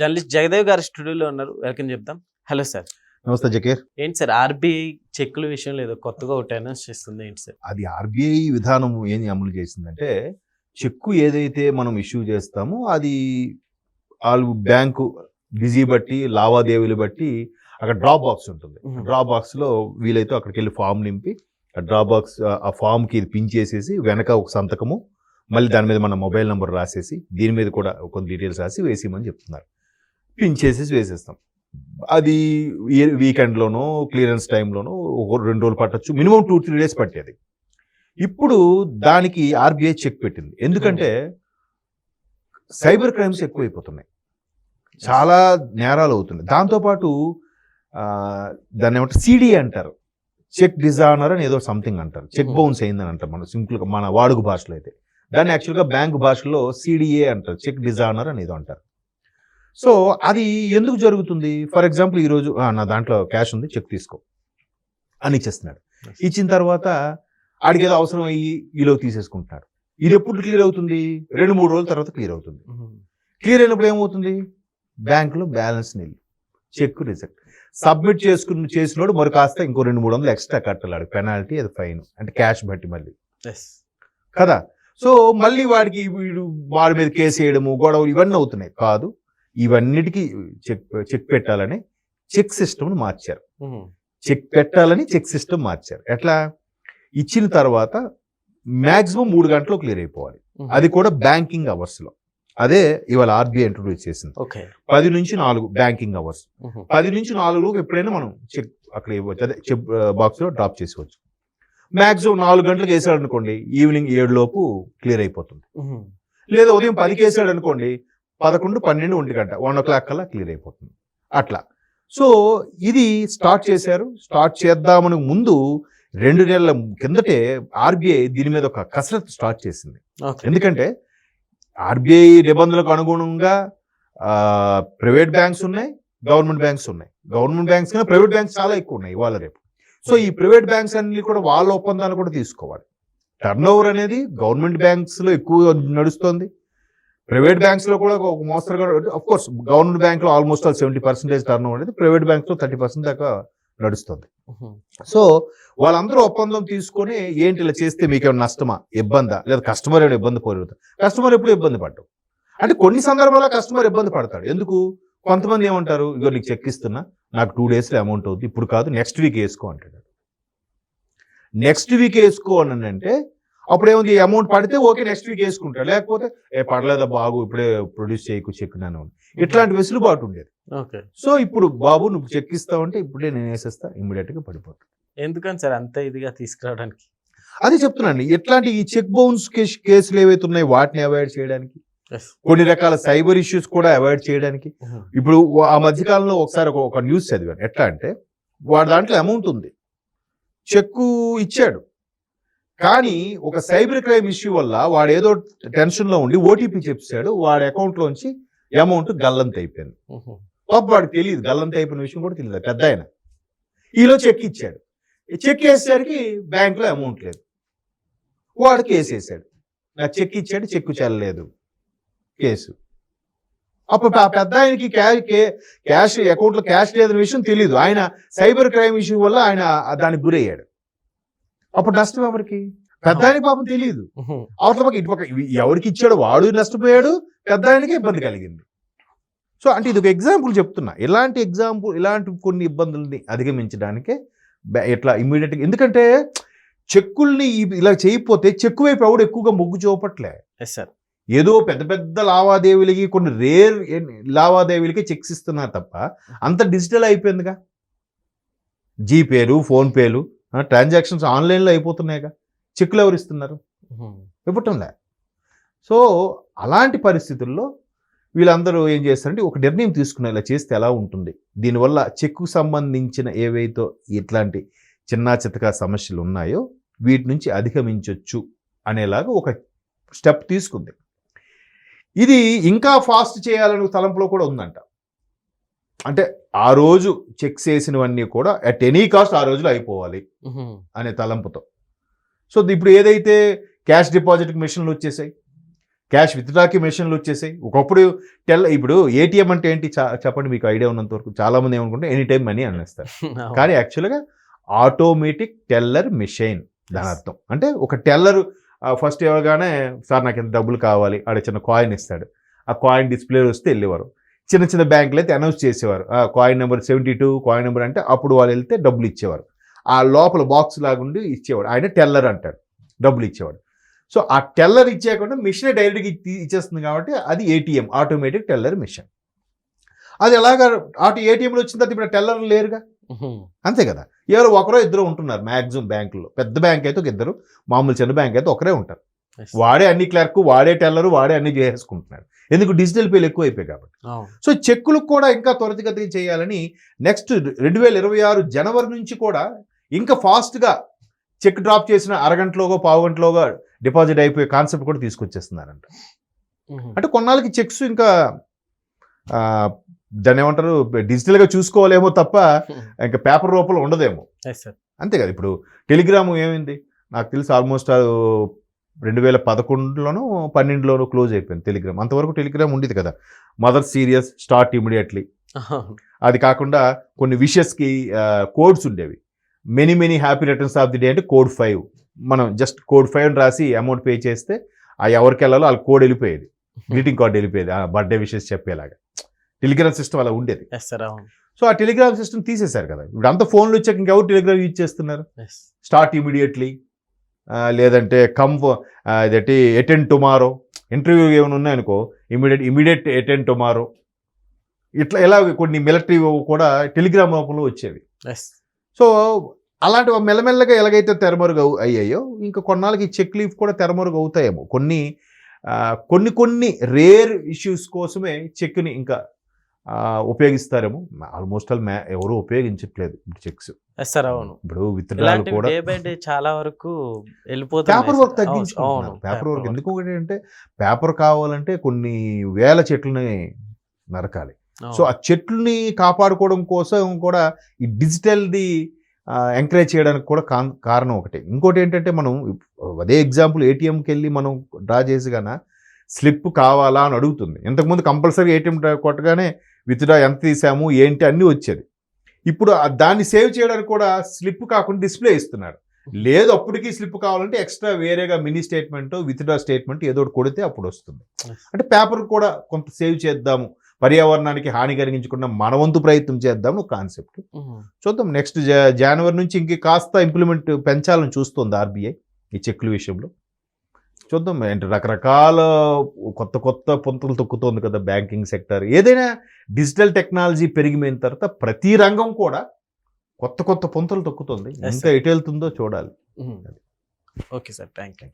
Journalist Jagdev గారు స్టూడియోలో ఉన్నారు. వెల్కమ్ చెప్దాం. Hello sir. నమస్తే జకీర్. ఏంటి సార్ ఆర్బీఐ చెక్కుల విషయంలో ఏదో కొత్తగా ఒకటి అనౌన్స్ చేస్తుంది ఏంటి సార్? అది ఆర్బీఐ విధానం ఏం అమలు చేసిందంటే, చెక్కు ఏదైతే మనం ఇష్యూ చేస్తామో అది వాళ్ళు బ్యాంకు బిజీ బట్టి లావాదేవీలు బట్టి అక్కడ డ్రాప్ బాక్స్ ఉంటుంది. డ్రాప్ బాక్స్ లో వీలైతే అక్కడికి వెళ్ళి ఫామ్ నింపి ఆ డ్రాప్ బాక్స్ ఆ ఫామ్ కి ఇది పిన్ చేసేసి వెనక ఒక సంతకము, మళ్ళీ దాని మీద మన మొబైల్ నెంబర్ రాసేసి దీని మీద కూడా కొన్ని డీటెయిల్స్ రాసి వేసేయమని చెప్తున్నారు. పిన్ చేసేసి వేసేస్తాం. అది వీకెండ్లోనో క్లియరెన్స్ టైంలోనో ఒక 2 రోజులు పట్టచ్చు, మినిమం 2-3 డేస్ పట్టేది. ఇప్పుడు దానికి ఆర్బీఐ చెక్ పెట్టింది. ఎందుకంటే సైబర్ క్రైమ్స్ ఎక్కువైపోతున్నాయి, చాలా నేరాలు అవుతున్నాయి. దాంతోపాటు దాన్ని ఏమంటారు, సిడి అంటారు, చెక్ డిజానర్ అని ఏదో సంథింగ్ అంటారు, చెక్ బౌన్స్ అయిందని అంటారు మన సింపుల్గా, మన వాడుక భాషలో అయితే. దాన్ని యాక్చువల్గా బ్యాంక్ భాషలో సిడిఏ అంటారు, చెక్ డిజానర్ అని ఏదో అంటారు. సో అది ఎందుకు జరుగుతుంది? ఫర్ ఎగ్జాంపుల్ ఈరోజు నా దాంట్లో క్యాష్ ఉంది, చెక్ తీసుకో అని ఇచ్చేస్తున్నాడు. ఇచ్చిన తర్వాత ఆడికి ఏదో అవసరం అయ్యి ఈలో తీసేసుకుంటున్నాడు. ఇది ఎప్పుడు క్లియర్ అవుతుంది? 2-3 రోజుల తర్వాత క్లియర్ అవుతుంది. క్లియర్ అయినప్పుడు ఏమవుతుంది? బ్యాంకులో balance nil, check reject. Submit చేసినోడు మరి కాస్త ఇంకో 200-300 ఎక్స్ట్రా కట్టాలి, పెనాల్టీ, అది ఫైన్, అంటే క్యాష్ బట్టి మళ్ళీ కదా. సో మళ్ళీ వాడి మీద కేసు వేయడము, గొడవలు ఇవన్నీ అవుతున్నాయి. కాదు, ఇవన్నిటికీ చెక్ పెట్టాలని చెక్ సిస్టమ్ను మార్చారు. చెక్ పెట్టాలని చెక్ సిస్టమ్ మార్చారు. ఎట్లా? ఇచ్చిన తర్వాత మ్యాక్సిమం 3 గంటల్లో క్లియర్ అయిపోవాలి, అది కూడా బ్యాంకింగ్ అవర్స్ లో. అదే ఇవాళ ఆర్బీఐ ఇంట్రొడ్యూస్ చేసింది. 10 నుంచి 4 బ్యాంకింగ్ అవర్స్. 10 నుంచి 4 ఎప్పుడైనా మనం చెక్ అక్కడ ఇవ్వచ్చు, అదే చెక్ బాక్స్ లో డ్రాప్ చేసుకోవచ్చు. మ్యాక్సిమం 4 గంటలకు వేసాడు అనుకోండి, ఈవినింగ్ 7 లోపు క్లియర్ అయిపోతుంది. లేదా ఉదయం 10కి వేసాడు అనుకోండి, 11, 12, 1 గంట, 1 o'clock కల్లా క్లియర్ అయిపోతుంది. అట్లా. సో ఇది స్టార్ట్ చేశారు. స్టార్ట్ చేద్దామని ముందు 2 నెలల కిందటే ఆర్బీఐ దీని మీద ఒక కసరత్తు స్టార్ట్ చేసింది. ఎందుకంటే ఆర్బీఐ నిబంధనలకు అనుగుణంగా ప్రైవేట్ బ్యాంక్స్ ఉన్నాయి, గవర్నమెంట్ బ్యాంక్స్ ఉన్నాయి. గవర్నమెంట్ బ్యాంక్స్ కన్నా ప్రైవేట్ బ్యాంక్స్ చాలా ఎక్కువ ఉన్నాయి ఇవాళ రేపు. సో ఈ ప్రైవేట్ బ్యాంక్స్ అన్ని కూడా వాళ్ళ ఒప్పందాలు కూడా తీసుకోవాలి. టర్న్ ఓవర్ అనేది గవర్నమెంట్ బ్యాంక్స్ లో ఎక్కువ నడుస్తుంది, ప్రైవేట్ బ్యాంక్స్ లో కూడా ఒక మోస్తరుగా. అఫ్ కోర్స్ గవర్నమెంట్ బ్యాంక్ లో ఆల్మోస్ట్ 70% టర్న్ ఓవర్ అనేది, ప్రైవేట్ బ్యాంక్స్ లో 30% దాకా నడుస్తుంది. సో వాళ్ళందరూ ఒప్పందం తీసుకొని ఏంటి ఇలా చేస్తే మీకేమైనా నష్టమా, ఇబ్బందా, లేదా కస్టమర్ ఏమైనా ఇబ్బంది పోరుతారు. కస్టమర్ ఎప్పుడు ఇబ్బంది పడ్డావు అంటే కొన్ని సందర్భాల్లో కస్టమర్ ఇబ్బంది పడతాడు. ఎందుకు? కొంతమంది ఏమంటారు, ఇగో నీకు చెక్ ఇస్తున్నా, నాకు 2 daysలో అమౌంట్ అవుతుంది, ఇప్పుడు కాదు నెక్స్ట్ వీక్ వేసుకో అంటాడు. నెక్స్ట్ వీక్ వేసుకో అని అంటే అప్పుడు ఏముంది, అమౌంట్ పడితే ఓకే నెక్స్ట్ వీక్ వేసుకుంటాడు, లేకపోతే పడలేదా బాబు ఇప్పుడే ప్రొడ్యూస్ చేయకు చెక్ నాను, ఇట్లాంటి వెసులుబాటు ఉండేది. సో ఇప్పుడు బాబు నువ్వు చెక్ ఇస్తావంటే ఇప్పుడే నేను వేసేస్తా, ఇమ్మీడియట్ గా పడిపోతుంది. ఎందుకని సార్ అంత ఇదిగా తీసుకురావడానికి? అది చెప్తున్నాను. ఎట్లాంటి ఈ చెక్ బౌన్స్ కేసులు ఏవైతే ఉన్నాయో వాటిని అవాయిడ్ చేయడానికి, కొన్ని రకాల సైబర్ ఇష్యూస్ కూడా అవాయిడ్ చేయడానికి. ఇప్పుడు ఆ మధ్యకాలంలో ఒకసారి ఒక న్యూస్ చదివాను. ఎట్లా అంటే వాడి దాంట్లో అమౌంట్ ఉంది, చెక్కు ఇచ్చాడు, కానీ ఒక సైబర్ క్రైమ్ ఇష్యూ వల్ల వాడు ఏదో టెన్షన్ లో ఉండి ఓటీపీ చెప్పాడు, వాడి అకౌంట్ లోంచి అమౌంట్ గల్లంత అయిపోయింది. పాప వాడికి తెలియదు, గల్లంత అయిపోయిన విషయం కూడా తెలియదు. పెద్ద ఆయన ఈలో చెక్ ఇచ్చాడు, చెక్ వేసేసరికి బ్యాంక్ లో అమౌంట్ లేదు, వాడు కేసు వేసాడు. నాకు చెక్ ఇచ్చాడు, చెక్కు చెల్లలేదు, కేసు. అప్పుడు ఆ పెద్ద ఆయనకి క్యాష్ అకౌంట్ లో క్యాష్ లేదన్న విషయం తెలియదు. ఆయన సైబర్ క్రైమ్ ఇష్యూ వల్ల ఆయన దానికి గురయ్యాడు. అప్పుడు నష్టం ఎవరికి? పెద్ద ఆయనకి పాపం తెలియదు. అవతల పక్క ఇటుపక్క ఎవరికి ఇచ్చాడు వాడు నష్టపోయాడు, పెద్ద ఆయనకి ఇబ్బంది కలిగింది. సో అంటే ఇది ఒక ఎగ్జాంపుల్ చెప్తున్నా. ఇలాంటి కొన్ని ఇబ్బందుల్ని అధిగమించడానికే ఎట్లా ఇమ్మీడియట్ గా. ఎందుకంటే చెక్కుల్ని ఇలా చేయకపోతే చెక్కు వైపు ఎవడు ఎక్కువగా మొగ్గు చూపట్లే. ఏదో పెద్ద పెద్ద లావాదేవీలకి, కొన్ని రేర్ లావాదేవీలకి చెక్స్ ఇస్తున్నారు తప్ప అంత డిజిటల్ అయిపోయిందిగా. జీపేలు, ఫోన్ పేలు, ట్రాన్సాక్షన్స్ ఆన్లైన్లో అయిపోతున్నాయిగా. చెక్కులు ఎవరు ఇస్తున్నారు? ఇవ్వటంలే. సో అలాంటి పరిస్థితుల్లో వీళ్ళందరూ ఏం చేస్తారంటే ఒక నిర్ణయం తీసుకున్నారు, ఇలా చేస్తే ఎలా ఉంటుంది, దీనివల్ల చెక్కు సంబంధించిన ఏవైతే ఇట్లాంటి చిన్న చితకా సమస్యలు ఉన్నాయో వీటి నుంచి అధిగమించవచ్చు అనేలాగా ఒక స్టెప్ తీసుకుంది. ఇది ఇంకా ఫాస్ట్ చేయాలనే తలంపులో కూడా ఉందంట. అంటే ఆ రోజు చెక్స్ వేసినవన్నీ కూడా అట్ ఎనీ కాస్ట్ ఆ రోజులో అయిపోవాలి అనే తలంపుతో. సో ఇప్పుడు ఏదైతే క్యాష్ డిపాజిట్ మిషన్లు వచ్చేసాయి, క్యాష్ విత్డ్రాకి మెషిన్లు వచ్చేసాయి. ఒకప్పుడు ఇప్పుడు ఏటీఎం అంటే ఏంటి చెప్పండి, మీకు ఐడియా ఉన్నంత వరకు. చాలా మంది ఏమనుకుంటే ఎనీ టైం మనీ అనేస్తారు. కానీ యాక్చువల్గా ఆటోమేటిక్ టెల్లర్ మెషిన్ దాని అర్థం. అంటే ఒక టెల్లర్ ఫస్ట్ ఇవ్వగానే సార్ నాకు ఎంత డబ్బులు కావాలి, ఆడ చిన్న కాయిన్ ఇస్తాడు. ఆ కాయిన్ డిస్ప్లే వస్తే వెళ్ళేవారు. చిన్న చిన్న బ్యాంకులు అయితే అనౌన్స్ చేసేవారు, కాయిన్ నెంబర్ 72 కాయిన్ నెంబర్ అంటే అప్పుడు వాళ్ళు వెళ్తే డబ్బులు ఇచ్చేవారు. ఆ లోపల బాక్స్ లాగుండి ఇచ్చేవాడు, ఆయన టెల్లర్ అంటాడు, డబ్బులు ఇచ్చేవాడు. సో ఆ టెల్లర్ ఇచ్చేయకుండా మిషన్ డైరెక్ట్గా ఇచ్చేస్తుంది కాబట్టి అది ఏటీఎం, ఆటోమేటిక్ టెల్లర్ మిషన్. అది ఎలాగా ఏటీఎంలో వచ్చిన తర్వాత ఇప్పుడు టెల్లర్ లేరుగా, అంతే కదా. ఎవరు ఒకరో ఇద్దరు ఉంటున్నారు మ్యాక్సిమం బ్యాంకుల్లో. పెద్ద బ్యాంక్ అయితే ఒక ఇద్దరు, మామూలు చిన్న బ్యాంక్ అయితే ఒకరే ఉంటారు. వాడే అన్ని క్లర్క్, వాడే టెల్లరు, వాడే అన్ని చేసుకుంటున్నాడు. ఎందుకు డిజిటల్ పేలు ఎక్కువ అయిపోయాయి కాబట్టి. సో చెక్కులకు కూడా ఇంకా త్వరితగతిగా చేయాలని నెక్స్ట్ 2026 జనవరి నుంచి కూడా ఇంకా ఫాస్ట్గా చెక్ డ్రాప్ చేసిన అరగంటలోగో పావు గంటలోగా డిపాజిట్ అయిపోయే కాన్సెప్ట్ కూడా తీసుకొచ్చేస్తున్నారంట. అంటే కొన్నాళ్ళకి చెక్స్ ఇంకా దాన్ని ఏమంటారు, డిజిటల్గా చూసుకోవాలేమో తప్ప ఇంకా పేపర్ రూపంలో ఉండదేమో, అంతే కదా. ఇప్పుడు టెలిగ్రామ్ ఏమైంది నాకు తెలిసి ఆల్మోస్ట్ 2011లోనో 12లోనో క్లోజ్ అయిపోయింది టెలిగ్రామ్. అంతవరకు టెలిగ్రామ్ ఉండేది కదా, మదర్ సీరియస్ స్టార్ట్ ఇమీడియట్లీ. అది కాకుండా కొన్ని విషెస్కి కోడ్స్ ఉండేవి. Many happy returns of the day అంటే కోడ్ 5, మనం జస్ట్ కోడ్ 5 రాసి అమౌంట్ పే చేస్తే ఆ ఎవరికి వెళ్ళాలో వాళ్ళ కోడ్ వెళ్ళిపోయేది, గ్రీటింగ్ కార్డ్ వెళ్ళిపోయేది, ఆ బర్త్డే విషెస్ చెప్పేలాగా. టెలిగ్రామ్ సిస్టమ్ అలా ఉండేది. సో ఆ టెలిగ్రామ్ సిస్టమ్ తీసేశారు కదా. ఇప్పుడు అంత ఫోన్లు వచ్చాక ఇంకెవరు టెలిగ్రామ్ యూజ్ చేస్తున్నారు? స్టార్ట్ ఇమీడియట్లీ, లేదంటే ఇదేంటి అటెండ్ టుమారో, ఇంటర్వ్యూ ఏమైనా ఉన్నాయనుకో ఇమీడియట్ అటెండ్ టుమారో, ఇలా కొన్ని మిలిటరీ కూడా టెలిగ్రామ్ రూపంలో వచ్చేవి. సో అలాంటివి మెల్లమెల్లగా ఎలాగైతే తెరమరుగు అయ్యాయో ఇంకా కొన్నాళ్ళకి చెక్ లీఫ్ కూడా తెరమరుగు అవుతాయేమో. కొన్ని రేర్ ఇష్యూస్ కోసమే చెక్ని ఇంకా ఉపయోగిస్తారేమో. ఆల్మోస్ట్ ఆల్ ఎవరు ఉపయోగించట్లేదు చెక్స్. ఇప్పుడు విత్డ్రాల్ కూడా చాలా వరకు పేపర్ వర్క్ తగ్గించుకుంటున్నారు. పేపర్ వర్క్ ఎందుకు అంటే పేపర్ కావాలంటే కొన్ని వేల చెట్లని నరకాలి. సో ఆ చెట్లని కాపాడుకోవడం కోసం కూడా ఈ డిజిటల్ది ఎంకరేజ్ చేయడానికి కూడా కారణం ఒకటి. ఇంకోటి ఏంటంటే మనం అదే ఎగ్జాంపుల్ ఏటీఎంకి వెళ్ళి మనం డ్రా చేసి కన్నా స్లిప్ కావాలా అని అడుగుతుంది. ఇంతకుముందు కంపల్సరీ ఏటీఎం కొట్టగానే విత్డ్రా ఎంత తీసాము ఏంటి అన్నీ వచ్చేది. ఇప్పుడు దాన్ని సేవ్ చేయడానికి కూడా స్లిప్ కాకుండా డిస్ప్లే ఇస్తున్నారు. లేదు అప్పటికి స్లిప్ కావాలంటే ఎక్స్ట్రా వేరేగా మినీ స్టేట్మెంట్, విత్డ్రా స్టేట్మెంట్ ఏదో ఒకటి కొడితే అప్పుడు వస్తుంది. అంటే పేపర్ కూడా కొంత సేవ్ చేద్దాము, పర్యావరణానికి హాని కలిగించకుండా మన వంతు ప్రయత్నం చేద్దాం కాన్సెప్ట్. చూద్దాం నెక్స్ట్ జనవరి నుంచి ఇంక కాస్త ఇంప్లిమెంట్ పెంచాలని చూస్తుంది ఆర్బీఐ ఈ చెక్ల విషయంలో. చూద్దాం ఏంటి రకరకాల కొత్త పొంతలు తొక్కుతోంది కదా బ్యాంకింగ్ సెక్టర్. ఏదైనా డిజిటల్ టెక్నాలజీ పెరిగిపోయిన తర్వాత ప్రతి రంగం కూడా కొత్త పొంతలు తొక్కుతుంది. ఎంత ఎటు వెళ్తుందో చూడాలి. Okay sir, thank you.